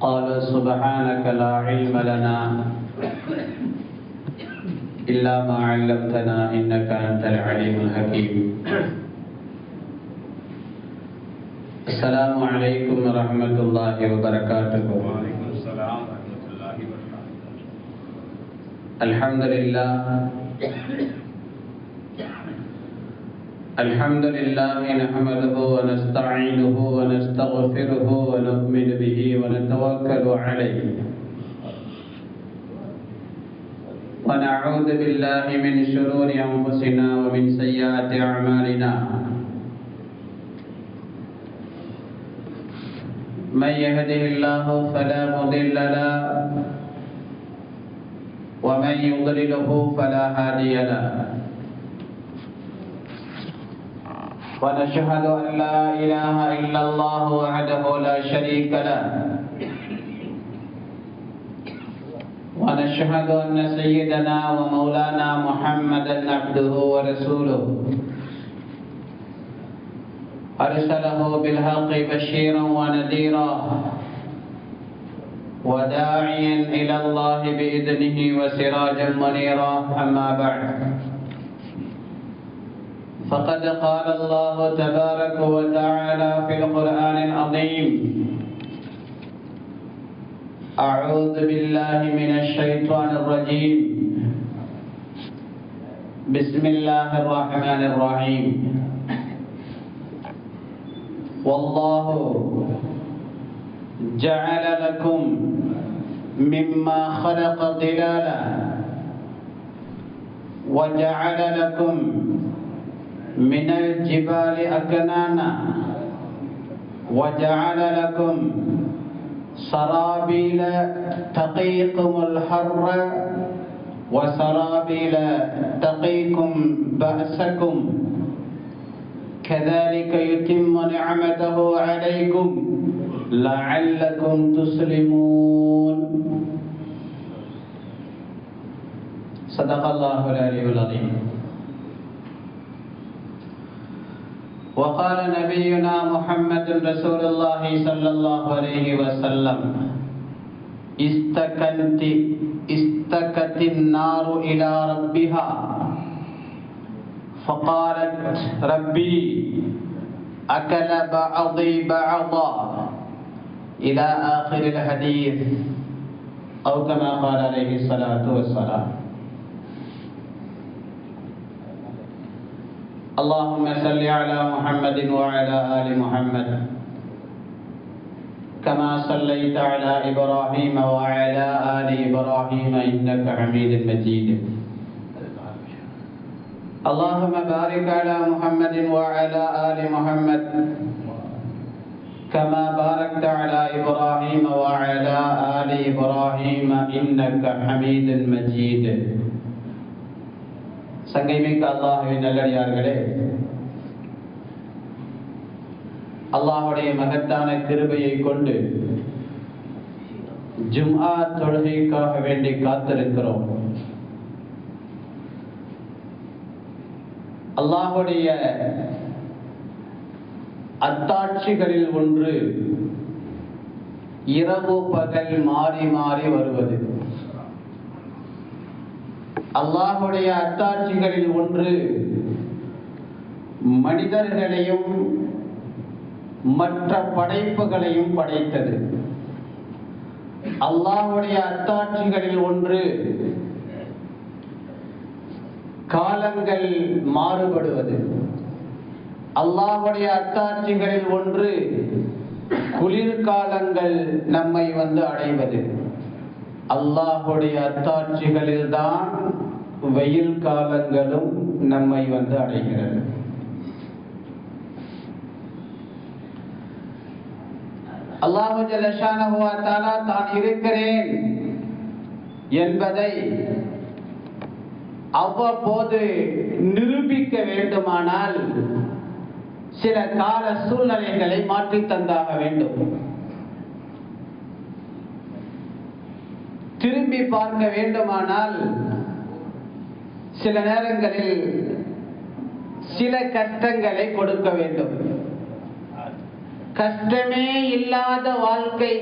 قال سبحانك لا علم لنا إلا ما علمتنا إنك أنت العليم الحكيم. السلام عليكم ورحمة الله وبركاته. وعليكم السلام ورحمة الله وبركاته. الحمد لله الحمد لله نحمده ونستعينه ونستغفره ونؤمن به ونتوكل عليه ونعوذ بالله من شرور أنفسنا ومن سيئات أعمالنا. من يهده الله فلا مضل له ومن يضلله فلا هادي له. ونشهد أن لا إله إلا الله وحده لا شريك له. ونشهد أن سيدنا ومولانا محمدا عبده ورسوله أرسله بالحق بشيرا ونذيرا وداعيا إلى الله بإذنه وسراجا منيرا. أما بعد، فقد قال الله تبارك وتعالى في القرآن العظيم: أعوذ بالله من الشيطان الرجيم. بسم الله الرحمن الرحيم. والله جعل لكم مما خلق ظلالا وجعل لكم من الجبال أكنانا وجعل لكم سرابيل تقيكم الحر وسرابيل تقيكم بأسكم كذلك يتم نعمته عليكم لعلكم تسلمون. صدق الله العلي العظيم. وقال نبينا محمد رسول الله صلى الله عليه وسلم: استكت النار إلى ربها فقالت ربي أكل بعضي بعضا إلى آخر الحديث، أو كما قال عليه الصلاة والسلام. اللهم صل على محمد وعلى آل محمد كما صليت على إبراهيم وعلى آل إبراهيم إنك حميد مجيد. اللهم بارك على محمد وعلى آل محمد كما باركت على إبراهيم وعلى آل إبراهيم إنك حميد مجيد. சங்கைமிக்க அல்லாஹ்வின் நல்லடியார்களே, அல்லாஹ்வுடைய மகத்தான கிருபையை கொண்டு ஜும்ஆ தொழுகைக்காக வேண்டி காத்திருக்கிறோம். அல்லாஹ்வுடைய அத்தாட்சிகளில் ஒன்று இரவு பகல் மாறி மாறி வருவது. அல்லாஹ்வுடைய அத்தாட்சிகளில் ஒன்று மனிதர்களையும் மற்ற படைப்புகளையும் படைத்தது. அல்லாஹ்வுடைய அத்தாட்சிகளில் ஒன்று காலங்கள் மாறுபடுவது. அல்லாஹ்வுடைய அத்தாட்சிகளில் ஒன்று குளிர்காலங்கள் நம்மை வந்து அடைவது. அல்லாஹ்வுடைய அத்தாட்சிகளில்தான் வெயில் காலங்களும் நம்மை வந்து அடைகிறது. அல்லாஹ் ஜல்ல ஷானஹு வ தஆலா தான் இருக்கிறேன் என்பதை அவ்வப்போது நிரூபிக்க வேண்டுமானால் சில கால சூழ்நிலைகளை மாற்றி தந்தாக வேண்டும். திரும்பி பார்க்க வேண்டுமானால் சில நேரங்களில் சில கஷ்டங்களை கொடுக்க வேண்டும். கஷ்டமே இல்லாத வாழ்க்கை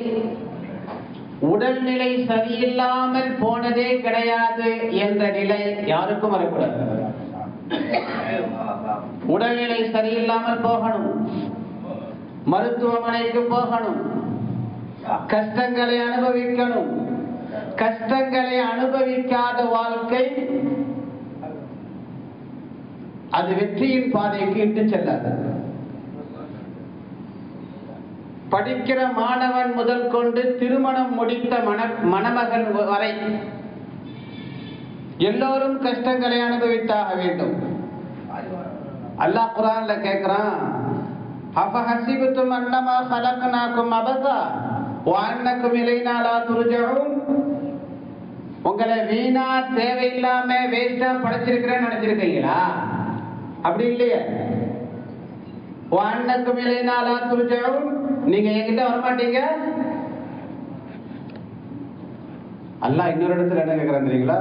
உடல்நிலை சரியில்லாமல் போனதே கிடையாது என்ற நிலை யாருக்கும் வரக்கூடாது. உடல்நிலை சரியில்லாமல் போகணும், மருத்துவமனைக்கு போகணும், கஷ்டங்களை அனுபவிக்கணும். கஷ்டங்களை அனுபவிக்காத வாழ்க்கை அது வெற்றியின் பாதைக்கு இட்டு செல்லாது. படிக்கிற மாணவன் முதல் கொண்டு திருமணம் முடித்த மணமகன் வரை எல்லோரும் கஷ்டங்களை அனுபவித்தாக வேண்டும். அல்லாஹ் குர்ஆன்ல கேக்குறான், அஃபஹஸிபதும் அன்னமா ஹலக்னாகும் அபஸா வ அன்னகும் இலைனா லா துர்ஜஊன். உங்களை வீணா தேவையில்லாம வேஸ்டா படைச்சிருக்கிறேன்னு நினைச்சிருக்கீங்களா? அப்படி இல்லையே. வ அன்னகும் இலைனா லா துர்ஜஊன், நீங்க என்கிட்ட வரமாட்டீங்க. அல்லாஹ் இன்னொரு இடத்துல என்ன கேக்குறான் தெரியுங்களா?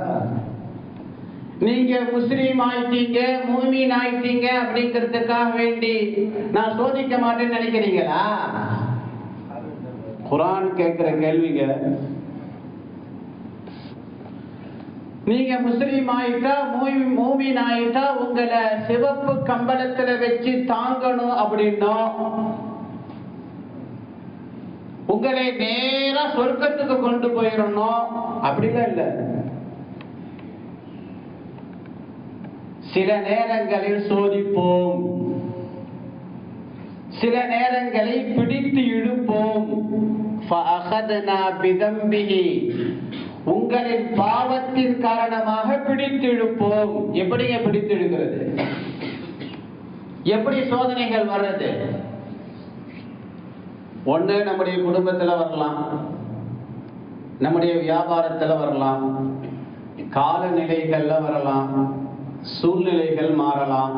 நீங்க முஸ்லீம் ஆயிட்டீங்க, மூமின் ஆயிட்டீங்க அப்படிங்கிறதுக்காக வேண்டி நான் சோதிக்க மாட்டேன்னு நினைக்கிறீங்களா? குர்ஆன் கேட்கிற கேள்விங்க. நீங்க முஸ்லீம் ஆயிட்டா, மூமின் ஆயிட்டா உங்களை சிவப்பு கம்பளத்துல வச்சு தாங்கணும் அப்படின்னா உங்களை நேரா சொர்க்கத்துக்கு கொண்டு போயிடணும் அப்படிலாம் இல்ல. சில நேரங்களில் சோதிப்போம், சில நேரங்களை பிடித்து இழுப்போம். உங்களின் பாவத்தின் காரணமாக பிடித்து இழுப்போம். எப்படிங்க பிடித்து இழுக்கிறது? எப்படி சோதனைகள் வர்றது? ஒண்ணு நம்முடைய குடும்பத்துல வரலாம், நம்முடைய வியாபாரத்துல வரலாம், காலநிலைகள்ல வரலாம், சூழ்நிலைகள் மாறலாம்.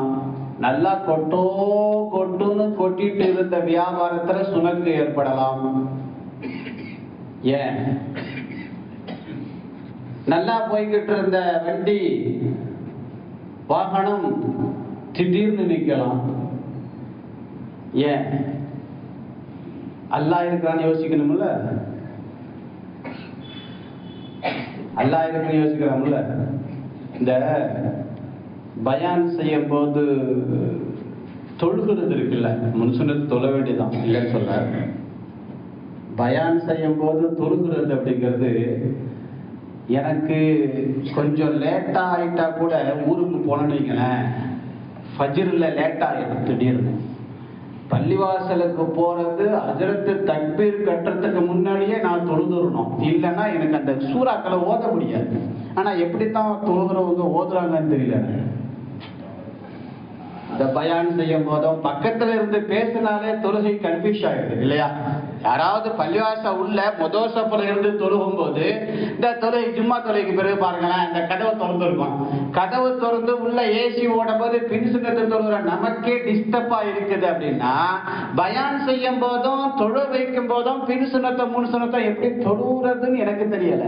நல்லா கொட்டுன்னு கொட்டிட்டு இருந்த வியாபாரத்துல சுணக்கு ஏற்படலாம். ஏன்? நல்லா போய்கிட்டு இருந்த வண்டி வாகனம் திடீர்னு நிக்கலாம். ஏன்? அல்லாஹ் இருக்கிறான்னு யோசிக்கணும்ல, அல்லாஹ் இருக்குன்னு யோசிக்கிறான்ல. இந்த பயான் செய்யும் போது தொழுகிறது இருக்குல்ல, முன்சுனத்து தொழ வேண்டியதான் இல்லைன்னு சொல்ல. பயான் செய்யும் போது தொழுகிறது அப்படிங்கிறது, எனக்கு கொஞ்சம் லேட்டா ஆயிட்டா கூட ஊருக்கு போனேன்னு வைங்களேன், ஃபஜ்ர்ல லேட்டா ஆயிடும். திடீர்னு பள்ளிவாசலுக்கு போறது அஜரத்து தக்பீர் கட்டுறதுக்கு முன்னாடியே நான் தொழுதுறணும், இல்லைன்னா எனக்கு அந்த சூறாக்களை ஓத முடியாது. ஆனா எப்படித்தான் தொழுகிறவங்க ஓதுறாங்கன்னு தெரியல. இந்த பயான் செய்யும் போதும் பக்கத்துல இருந்து பேசினாலே தொழுகை கன்ஃபியூஸ் ஆயிடுது இல்லையா? யாராவது பள்ளிவாச உள்ள முதோசப்புல இருந்து தொழுகும் போது, இந்த தொழுகை ஜும்மா தொழுகைக்கு பிறகு பாருங்களேன், இந்த கதவை திறந்து இருக்கும், கதவு திறந்து உள்ள ஏசி ஓடும் போது பின் சுண்ணத்தை தொழுகிற நமக்கே டிஸ்டர்பா இருக்குது அப்படின்னா, பயான் செய்யும் போதும் தொழு வைக்கும் போதும் பின் சுண்ணத்தை முன் சுண்ணத்தை எப்படி தொழுகிறதுன்னு எனக்கு தெரியல.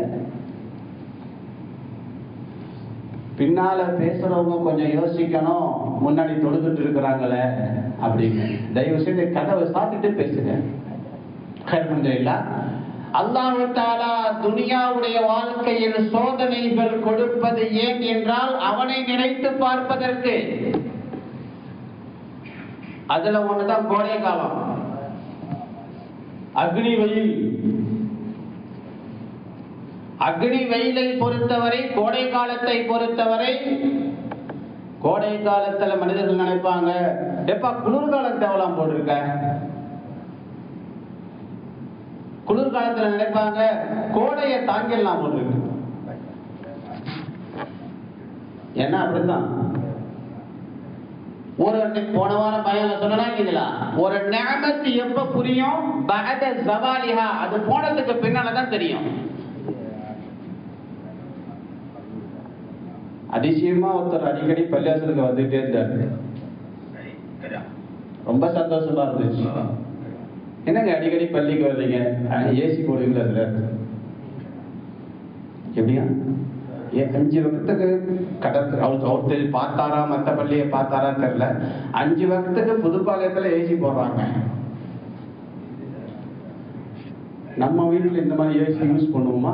பின்னால பேசுறவங்க கொஞ்சம் யோசிக்கணும், முன்னாடி தொழுதுட்டு இருக்கிறாங்களே அப்படின்னு. தயவு செய்து கதவை சாத்திட்டு பேசுங்க. அல்லாஹ் தஆலா துனியாவுடைய வாழ்க்கையில் சோதனைகள் கொடுப்பது ஏன் என்றால் அவனை நினைத்து பார்ப்பதற்கு. அதுல ஒண்ணுதான் கோடை காலம், அக்னி வெயில். அக்னி வெயிலை பொறுத்தவரை, கோடை காலத்தை பொறுத்தவரை, கோடை காலத்துல மனிதர்கள் நினைப்பாங்க, எப்பா குளிர்காலம் தேவலாம் போட்டிருக்க. குளிர்காலத்துல நினைப்பாங்க கோடையை தாங்கிடலாம் போட்டிருக்கு. என்ன அப்படித்தான். ஒரு போன வாரம் பயான்ல சொன்னா, ஒரு நிஅமத் எப்ப புரியும்? பஅத ஸவாலிஹா, அது போனதுக்கு பின்னாலதான் தெரியும். அதிசயமா ஒருத்தர் அடிக்கடி பள்ளிவாசலுக்கு வந்துட்டே இருந்தாரு. ரொம்ப சந்தோஷமா இருந்துச்சு. என்னங்க அடிக்கடி பள்ளிக்கு வர்றீங்க, ஏசி போடுவீங்களா? அதுல எப்படியா 5 வக்துக்கு கடத்து அவர் பார்த்தாரா, மற்ற பள்ளியை பார்த்தாரா தெரியல, 5 வக்துக்கு புதுப்பாளையத்துல ஏசி போடுறாங்க. நம்ம வீட்டில் இந்த மாதிரி ஏசி யூஸ் பண்ணுவோமா?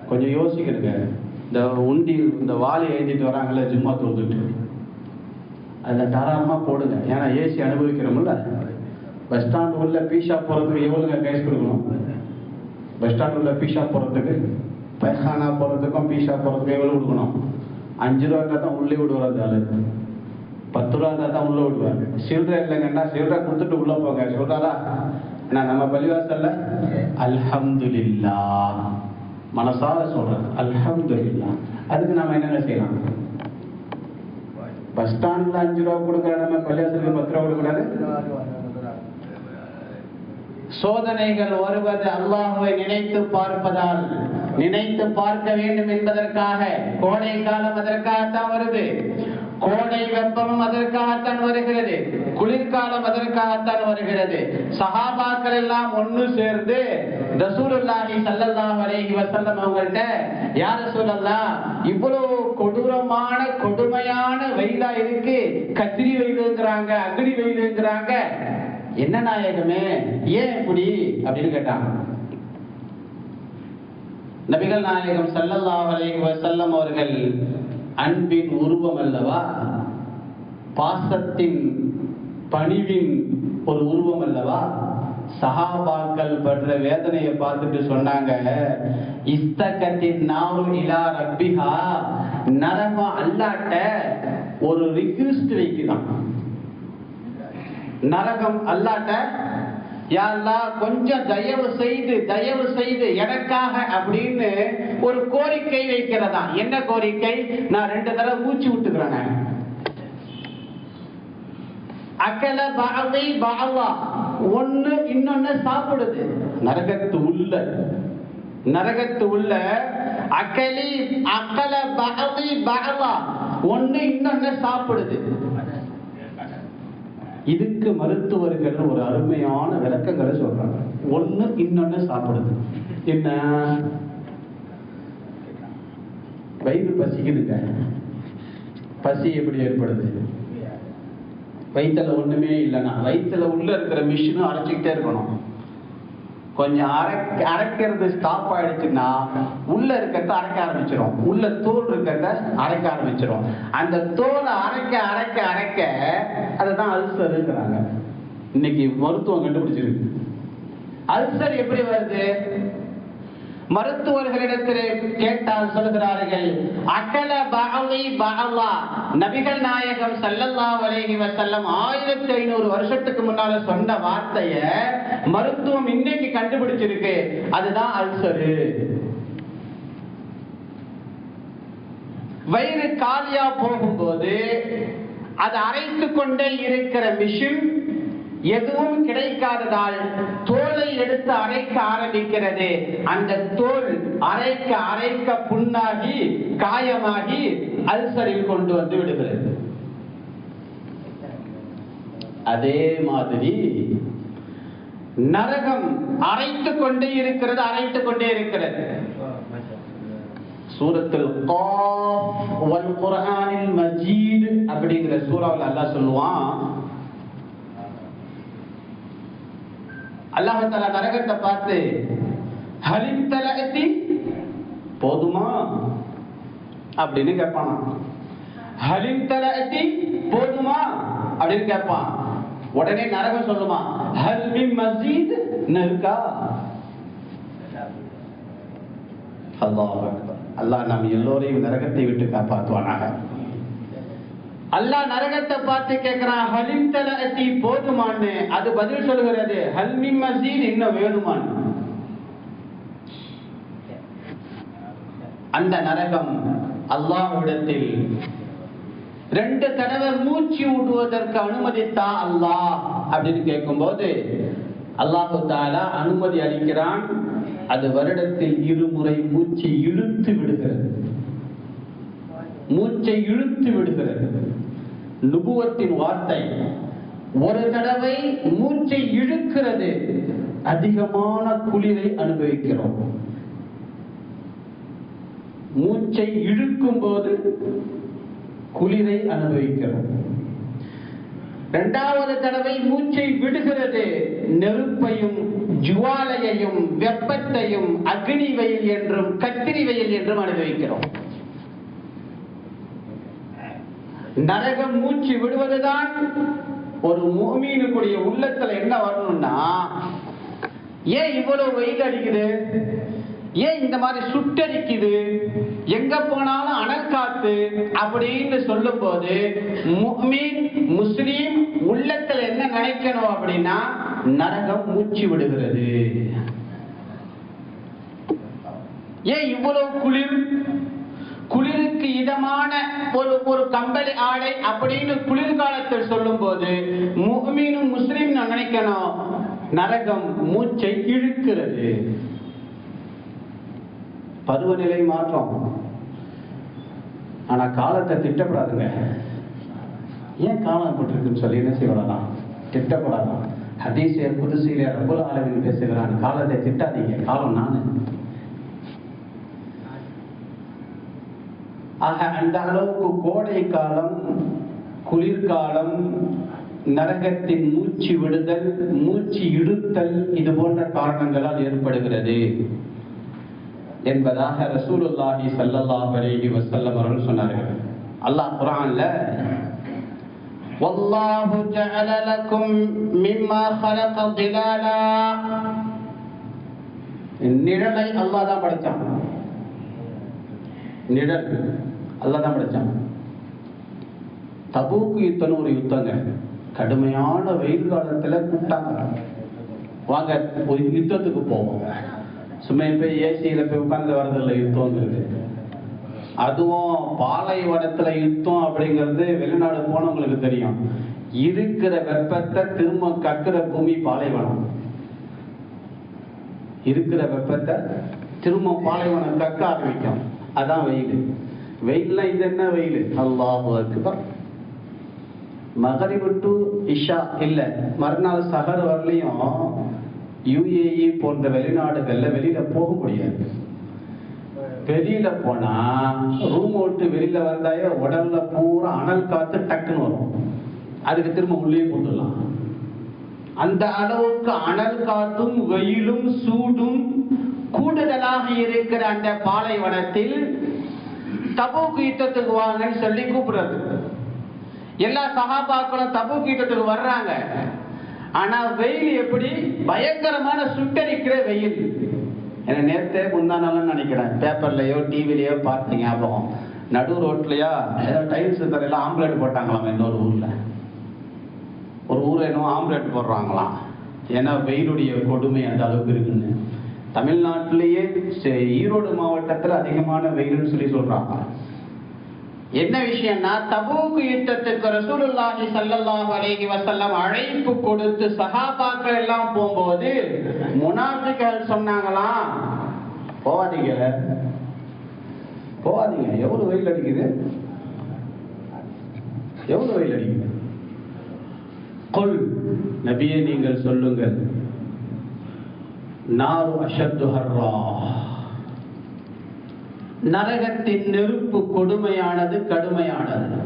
கொஞ்சம் யோசிக்கிறங்க. இந்த உண்டி இந்த வாளி எழுதிட்டு வராங்கல்ல ஜும்மா தொழுதுட்டு, அதில் தாராளமாக போடுங்க. ஏன்னா ஏசி அனுபவிக்கிறோம்ல. பஸ் ஸ்டாண்ட் உள்ள பீஷா போகிறதுக்கு எவ்வளோங்க கேஸ் கொடுக்கணும்? பஸ் ஸ்டாண்ட் உள்ள பீஷா போகிறதுக்கு, பைசானா போகிறதுக்கும் பீஷா போகிறதுக்கும் எவ்வளோ கொடுக்கணும்? 5 ரூபா இருந்தால் தான் உள்ளே விடுவார். ஆளு 10 ரூபா இருந்தால் தான் உள்ளே விடுவார். சில்லறை இல்லைங்கண்ணா, சில்லறை கொடுத்துட்டு உள்ளே போங்க சொல்கிறாரா? நான் நம்ம பள்ளிவாசல்ல அல்ஹம்துலில்லாஹ் மனசார சொல்றேன், அல்ஹம்துலில்லாஹ். அதுக்கு நாம என்னங்க செய்யலாம்? பஸ் ஸ்டாண்ட்ல 5 ரூபா கொடுக்குற நம்ம பள்ளிவாசலுக்கு 10 ரூபா கொடுக்கூடாது? சோதனைகள் வருவது அல்லாஹ்வை நினைத்து பார்ப்பதால், நினைத்து பார்க்க வேண்டும் என்பதற்காக. கோடை காலம் அதற்காகத்தான் வருது, கோடை வெப்பமும் அதற்காகத்தான் வருகிறது, குளிர்காலம் அதற்காகத்தான் வருகிறது. சஹாபாக்கள் எல்லாம் ஒன்று சேர்ந்து ரசூலுல்லாஹி ஸல்லல்லாஹு அலைஹி வஸல்லம் அவங்கள்ட்ட, யா ரசூலல்லாஹ், இவ்வளவு கொடூரமான கொடுமையான வெயிலா இருக்கு, கத்திரி வெயிலுங்கிறாங்க, அக்னி வெயிலுங்கிறாங்க, என்ன நாயகமே ஏன் இப்படி அப்படின்னு கேட்டாங்க. நபிகள் நாயகம் ஸல்லல்லாஹு அலைஹி வஸல்லம் அவர்கள் அன்பின் உருவம் அல்லவா, பாசத்தின் பணிவின் ஒரு உருவம் அல்லவா. சஹாபாக்கள் படுற வேதனையை பார்த்துட்டு சொன்னாங்க, இஸ்தகத்தின் நாரு இலா ரப்பிஹா, நரகம் அல்லாட்ட ஒரு ரிக்வெஸ்ட் வைக்குதான். நரகம் அல்லாட்ட, யா அல்லாஹ் கொஞ்சம் தயவு செய்து எனக்காக அப்படின்னு ஒரு கோரிக்கை வைக்கிறதா. என்ன கோரிக்கை? நான் 2 தடவை மூச்சு விட்டுக்கிறேங்க. அக்கல பஅதி பஅல்லா, ஒன்னு இன்னொன்னு சாப்பிடுது. நரகத்து உள்ள அக்கலி அக்கல பஅதி பஅல்லா, ஒன்னு இன்னொன்னு சாப்பிடுது. இதுக்கு மருத்துவர்கள் ஒரு அருமையான விளக்கங்களை சொல்றாங்க. ஒண்ணு இன்னொன்னு சாப்பிடுது. என்ன? வயிறு பசிக்குதுங்க. பசி எப்படி ஏற்படுது? வயிற்றுல ஒண்ணுமே இல்லைன்னா, வயிற்றுல உள்ள இருக்கிற மிஷினும் அரைச்சிக்கிட்டே இருக்கணும். கொஞ்சம் அரைக்கிறது ஸ்டாப் ஆயிடுச்சுன்னா உள்ள இருக்கிறத அரைக்க ஆரம்பிச்சிடும், உள்ள தோல் இருக்கிறத அரைக்க ஆரம்பிச்சிடும். அந்த தோலை அரைக்க அதுதான் அல்சருங்கிறாங்க. இன்னைக்கு மருத்துவம் கண்டுபிடிச்சிருக்கு. அல்சர் எப்படி வருது? மருத்துவர்களிடத்திலே கேட்டால் சொல்கிறார்கள், அகல பஅலி பஅலா. நபிகள் நாயகம் ஸல்லல்லாஹு அலைஹி வஸல்லம் 1500 வருஷத்துக்கு முன்னால சொன்ன வார்த்தைய மருத்துவம் இன்னைக்கு கண்டுபிடிச்சிருக்கு. அதுதான் அல்சரு. வயிறு காலியா போகும்போது அது அரைத்து கொண்டே இருக்கிற மிஷின் எதுவும் கிடைக்காததால் தோலை எடுத்து அரைக்க ஆரம்பிக்கிறது. அந்த தோல் அரைக்க புண்ணாகி காயமாகி அல்சரில் கொண்டு வந்து விடுகிறது. அதே மாதிரி நரகம் அரைத்துக் கொண்டே இருக்கிறது. சூரத்துல் காஃப் வல் குர்ஆனில் மஜீத் அப்படிங்கிற சூராவில் அல்லாஹ் சொல்லுவான், அல்லாஹ் தஆலா நரகத்தை பார்த்து, ஹலிம் தலஅதி, போதுமா அப்படின்னு கேட்பானா. ஹலிம் தலஅதி, போதுமா அப்படின்னு கேட்பான். உடனே நரகம் சொல்லுமா, ஹல் மின் மஸீத், இருக்கா? அல்லாஹ் அக்பர். அல்லாஹ் நம்ம எல்லோரையும் நரகத்தை விட்டு காப்பாற்றுவானாக. அல்லாஹ் நரகத்தை பார்த்து கேட்கிறான், ஹலிம் தலஅதி, போதுமான்னு. அது பதில் சொல்கிறது, ஹல் மின் மஸீத், இன்னும் வேணுமான்னு. அந்த நரகம் அல்லாஹ்விடத்தில் 2 தடவை மூச்சு விடுவதற்கு அனுமதித்தா அல்லாஹ் அப்படின்னு கேட்கும்போது அல்லாஹு தஆலா அனுமதி அளிக்கிறான். அது வருடத்தில் 2 முறை மூச்சை இழுத்து விடுகிறது. நுபுவத்தின் வார்த்தை. ஒரு தடவை மூச்சை இழுக்கிறது, அதிகமான குளிரை அனுபவிக்கிறோம். மூச்சை இழுக்கும் போது குளிரை அனுபவிக்கிறோம். இரண்டாவது தடவை மூச்சை விடுகிறது, நெருப்பையும் ஜுவாலையையும் வெப்பத்தையும் அக்னி வெயில் என்றும் கத்திரி வெயில் என்றும் அனுபவிக்கிறோம். நரகம் மூச்சு விடுவதுதான் ஒரு முஃமினுடைய உள்ளத்துல என்ன வரணும்னா, ஏன் இவ்வளவு வெயில் அடிக்குது, ஏன் இந்த மாதிரி சுட்டரிக்குது, எங்க போனாலும் அனல் காத்து அப்படின்னு சொல்லும் போது முஃமின் முஸ்லிம் உள்ளத்துல என்ன நினைக்கணும் அப்படின்னா, நரகம் மூச்சு விடுகிறது. ஏன் இவ்வளவு குளிர், குளிருக்கு இதமான ஒரு கம்பளி ஆடை அப்படின்னு குளிர்காலத்தில் சொல்லும் போது முஃமினும் முஸ்லிம் நினைக்கணும், நரகம் மூச்சை இழுக்கிறது. பருவநிலை மாற்றம், ஆனா காலத்தை திட்டப்படாதுங்க. ஏன் காலம் இப்படி இருக்குன்னு சொல்லி என்ன செய்யலாம், திட்டப்படாதான். ஹதீஸே குதுஸிலே ரப்பல் ஆலமீன் பேசுகிறான், காலத்தை திட்டாதீங்க, காலம் நானு. ஆக அந்த அளவுக்கு கோடை காலம், குளிர்காலம், நரகத்தின் மூச்சு விடுதல், மூச்சு இழுத்தல், இது போன்ற காரணங்களால் ஏற்படுகிறது என்பதாக ரசூலுல்லாஹி ஸல்லல்லாஹு அலைஹி வஸல்லம் அவர்கள் சொன்னார்கள். அல்லாஹ் குர்ஆன்ல வல்லாஹு ஜஅல லக்கும் மிம்மா خلق ظلالا, நிழலை அல்லாஹ் தான் படைச்சான். நிழல் அல்லாஹ் தான் படைச்சான். தபூக் யுத்தம் ஒரு யுத்தங்க, கடுமையான வெயில் காலத்துல கூப்பிட்டாங்க, வாங்க ஒரு யுத்தத்துக்கு போவோம். சும்மா போய் ஏசியில போய் உட்கார்ந்து வர்றதில்லை யுத்தங்கிறது. அதுவும் பாலைவனத்துல யுத்தம் அப்படிங்கிறது வெளிநாடு போனவங்களுக்கு தெரியும். இருக்கிற வெப்பத்தை திரும்ப கக்குற பூமி பாலைவனம். இருக்கிற வெப்பத்தை திரும்ப பாலைவனம் கக்க ஆரம்பிக்கும். அதான் வெயில். வெயில்னா இது என்ன வெயில், அல்லாஹு அக்பர். மகரிபு டு இஷா இல்ல, மறுநாள் சஹர் வரலையும் யுஏஇ போன்ற வெளிநாடுகள்ல வெளியில போக முடியாது. வெளியில போனா ரூம் விட்டு வெளியில வந்தாயே உடல்ல பூரா அனல் காத்து டக்குன்னு வரும், அதுக்கு திரும்ப உள்ளே போட்டுடலாம். அந்த அளவுக்கு அனல் காத்தும் வெயிலும் சூடும் கூடுதலாக இருக்கிற அந்த பாலைவனத்தில் தபூக் யுத்தத்துக்கு வாங்கன்னு சொல்லி கூப்பிடுறது. எல்லா சஹாபாக்களும் தபூக் யுத்தத்துக்கு வர்றாங்க. ஆனா வெயில் எப்படி பயங்கரமான சுட்டரிக்கிற வெயில். எனக்கு நேரத்தே முந்தானாலும் நினைக்கிறேன், பேப்பர்லயோ டிவிலயோ பார்த்த ஞாபகம். நடு ரோட்லயா ஏதோ டைல்ஸ் தரையில ஆம்லேட் போட்டாங்களாம். இன்னொரு ஊர்ல, ஒரு ஊர்ல என்னவோ ஆம்லேட் போடுறாங்களாம். ஏன்னா வெயிலுடைய கொடுமை அந்த அளவுக்கு இருக்குன்னு. தமிழ்நாட்டிலேயே ஈரோடு மாவட்டத்தில் அதிகமான வெயில்னு சொல்லி சொல்றாங்க. என்ன விஷயம்னா, தபூக் யுத்தத்துக்கு ரசூலுல்லாஹி ஸல்லல்லாஹு அலைஹி வஸல்லம் அழைப்பு கொடுத்து சஹாபாக்கள் எல்லாம் போகும்போது முனாஃபிக்குகள் சொன்னாங்களாம், போவாதீங்க போவாதீங்க, எவ்வளவு வெயில் அடிக்குது, எவ்வளவு வெயில் அடிக்குது. குல், நபியே நீங்கள் சொல்லுங்கள், நாரு அஷத்து ஹர்ரா, நரகத்தின் நெருப்பு கொடுமையானது, கடுமையானது.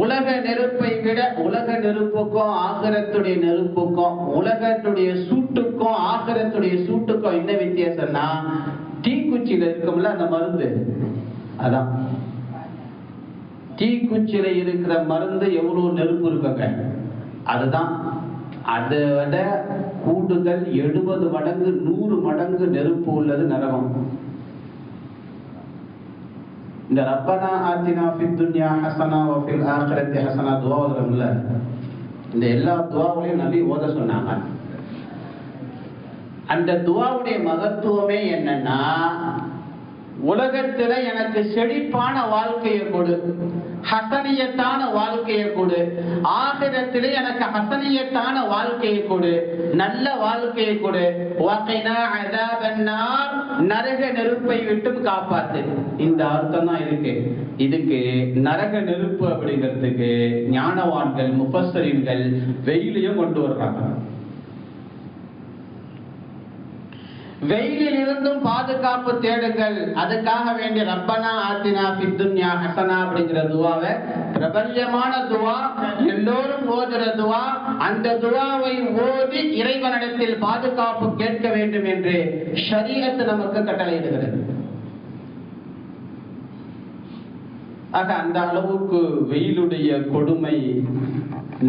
உலக நெருப்பை விட, உலக நெருப்புக்கும் ஆகிரத்துடைய நெருப்புக்கும், உலகத்துடைய சூட்டுக்கும் ஆகிரத்துடைய சூட்டுக்கும் என்ன வித்தியாசம்னா, தீக்குச்சியில இருக்கும்ல அந்த மருந்து, அதான் தீக்குச்சியில இருக்கிற மருந்து எவ்வளவு நெருப்பு இருக்குங்க, அதுதான். அதை விட கூடுதல் 70 மடங்கு 100 மடங்கு நெருப்பு உள்ளது நரகம். இந்த ரப்பனா ஆத்தினா ஃபித் துன்யா ஹஸனா வ ஃபில் ஆখিরাতি ஹஸனா துஆ ஓதுறோம்ல, இந்த எல்லா துஆவையும் நபி ஓத சொன்னாங்க. அந்த துஆவுடைய மகத்துவமே என்னன்னா, உலகத்துல எனக்கு செழிப்பான வாழ்க்கையை கொடு, ஹசனியத்தான வாழ்க்கையை கொடு, ஆகிரத்திலே எனக்கு ஹசனியத்தான வாழ்க்கையை கொடு, நல்ல வாழ்க்கையை கொடு, வகைனா அஸாபன்னார், நரக நெருப்பை விட்டும் காப்பாத்து. இந்த அர்த்தம் தான் இருக்கு. இதுக்கு நரக நெருப்பு அப்படிங்கிறதுக்கு ஞானவான்கள் முஃபஸ்ஸரீன்கள் வெயிலையும் கொண்டு வர்றாங்க. வெயிலில் இருந்தும் பாதுகாப்பு தேடுங்கள். அதுக்காக வேண்டிய ரப்பனா ஆத்தினா ஃபித் துன்யா ஹஸனா அப்படிங்கிற துவாவை, பிரபல்யமான துவா, எல்லோரும் ஓதுற துவா. அந்த துவாவை ஓதி இறைவனிடத்தில் பாதுகாப்பு கேட்க வேண்டும் என்று ஷரீஅத் நமக்கு கட்டளையிடுகிறது. ஆக அந்த அளவுக்கு வெயிலுடைய கொடுமை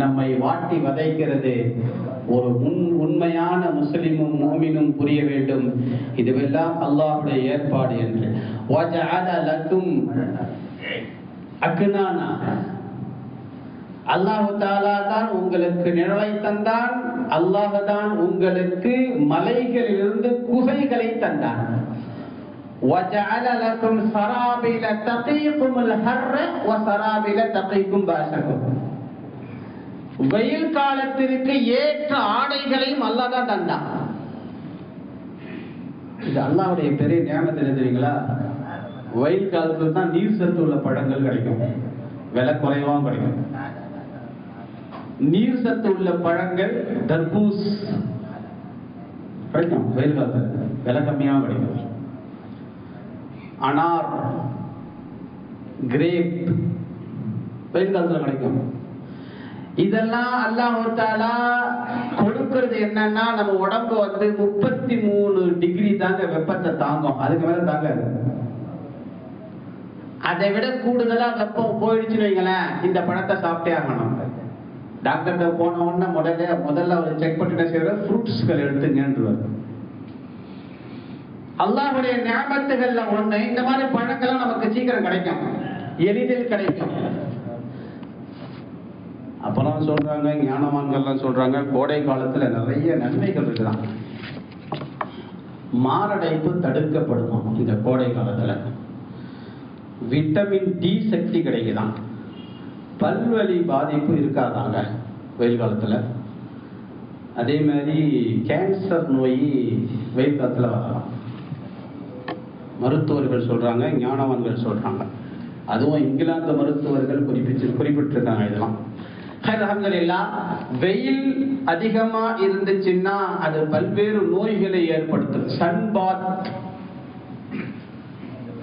நம்மை வாட்டி வதைக்கிறது. ஒரு உண்மையான முஸ்லிமும் முஃமினும் புரிய வேண்டும், இதுவெல்லாம் அல்லாஹ்வுடைய ஏற்பாடு என்று. வஜஅல லக்கும் அக்னானா, அல்லாஹ் தஆலா தான் உங்களுக்கு நிழலை தந்தான். அல்லாஹ் தான் உங்களுக்கு மலைகளிலிருந்து குகைகளை தந்தான். وَجَعَلَ لَكُمْ سَرَابِيلَ تَقِيكُمُ الْحَرَّ وَسَرَابِيلَ تَقِيكُمْ بَأْسَكُمْ. வெயில் காலத்திற்கு ஏற்ற ஆடைகளையும் அல்லாஹ் தான் தந்தான். இது அல்லாஹ்வுடைய பெரிய நியமத் என்ன தெரியுங்களா? வெயில் காலத்துல தான் நீர் சத்து உள்ள பழங்கள் கிடைக்கும், விலை குறைவாகவும் கிடைக்கும். நீர் சத்து உள்ள பழங்கள் தர்பூஸ் கிடைக்கும் வெயில் காலத்துல, விலை கம்மியாகவும் கிடைக்கும். அனார், கிரேப் வெயில் காலத்துல கிடைக்கும். இதெல்லாம் அல்லாஹ் தஆலா கொடுக்கிறது என்னன்னா, நம்ம உடம்பு 33 டிகிரி தாங்க வெப்பத்தை தாங்கும், அதுக்கு மேல தாங்காது. அதை விட கூடுதலா வெப்பம் போயிடுச்சுன்னு வைங்களேன், இந்த பழத்தை சாப்பிட்டே ஆகணும். டாக்டர்கிட்ட போன உடனே முதல்ல அவர் செக் பண்ணிட்டு செய்யற ஃப்ரூட்ஸ்கள் எடுத்துங்கன்றார். அல்லாஹ்வுடைய நியமத்துகள்ல ஒண்ணு, இந்த மாதிரி பழங்கள்லாம் நமக்கு சீக்கிரம் கிடைக்கும், எளிதில் கிடைக்கும். அப்புறம் சொல்றாங்க, ஞானவான்கள்லாம் சொல்றாங்க, கோடை காலத்துல நிறைய நன்மைகள் இருக்குதான். மாரடைப்பு தடுக்கப்படுமா இந்த கோடை காலத்துல, விட்டமின் டி சக்தி கிடைக்குதான், பல்வலி பாதிப்பு இருக்காதாங்க வெயில் காலத்துல. அதே மாதிரி கேன்சர் நோய் வெயில் காலத்துல வரலாம், மருத்துவர்கள் சொல்றாங்க, ஞானவான்கள் சொல்றாங்க. அதுவும் இங்கிலாந்து மருத்துவர்கள் குறிப்பிட்டிருக்காங்க இதெல்லாம். அல்ஹம்துலில்லாஹ். வெயில் அதிகமா இருந்துச்சுன்னா அது பல்வேறு நோய்களை ஏற்படுத்தும். சன்பாத்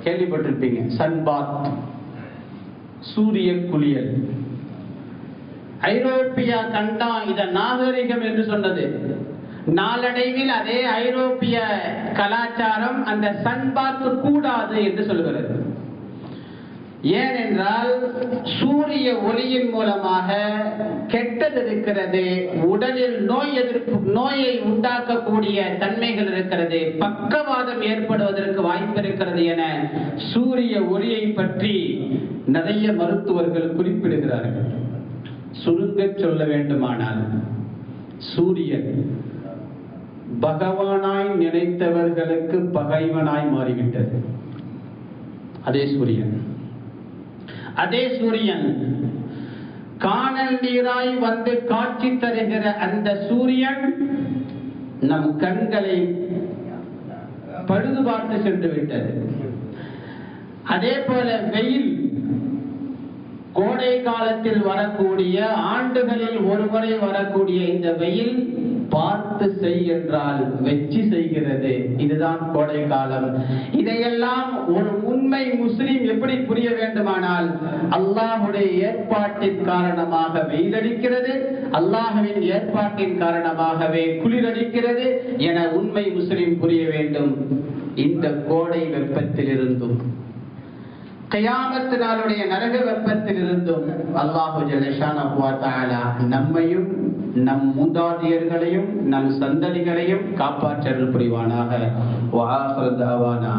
கேள்விப்பட்டிருப்பீங்க, சன்பாத், சூரிய குளியல். ஐரோப்பிய கண்டம் இத நாகரிகம் என்று சொன்னது. நாளடைவில் அதே ஐரோப்பிய கலாச்சாரம் அந்த சன்பாத் கூடாது என்று சொல்கிறது. ஏனென்றால் சூரிய ஒளியின் மூலமாக கெட்டது இருக்கிறது, உடலில் நோயை உண்டாக்கக்கூடிய தன்மைகள் இருக்கிறது, பக்கவாதம் ஏற்படுவதற்கு வாய்ப்பு இருக்கிறது என சூரிய ஒளியை பற்றி நிறைய மருத்துவர்கள் குறிப்பிடுகிறார்கள். சுருங்க சொல்ல வேண்டுமானால், சூரியன் பகவானாய் நினைத்தவர்களுக்கு பகைவனாய் மாறிவிட்டது. அதே சூரியன் காணல் நீராய் வந்து காட்சி தருகிற அந்த சூரியன் நம் கண்களை பழுது பார்த்து சென்று விட்டது. அதே போல வெயில், கோடை காலத்தில் வரக்கூடிய, ஆண்டுகளில் ஒருமுறை வரக்கூடிய இந்த வெயில் பார்த்து செய் என்றால் வெற்றி செய்கிறது. இதுதான் கோடை காலம். இதையெல்லாம் ஒரு உண்மை முஸ்லிம் எப்படி புரிய வேண்டுமானால், அல்லாஹ்வுடைய ஏற்பாட்டின் காரணமாக வெயிலடிக்கிறது, அல்லாஹ்வின் ஏற்பாட்டின் காரணமாகவே குளிரடிக்கிறது என உண்மை முஸ்லிம் புரிய வேண்டும். இந்த கோடை வெப்பத்தில் இருந்தும், கியாமத் நாளுடைய நரக வெப்பத்தில் இருந்தும் அல்லாஹ் ஜல்லஷானஹு வ தஆலா நம்மையும் நம் மூதாதையர்களையும் நம் சந்ததிகளையும் காப்பாற்றல் புரிவானாக. வ ஆகிரு தஅவானா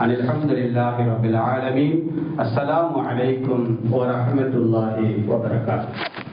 அனில் ஹம்துலில்லாஹி ரப்பில் ஆலமீன். அஸ்ஸலாமு அலைக்கும் வ ரஹ்மத்துல்லாஹி வ பரகாத்துஹு.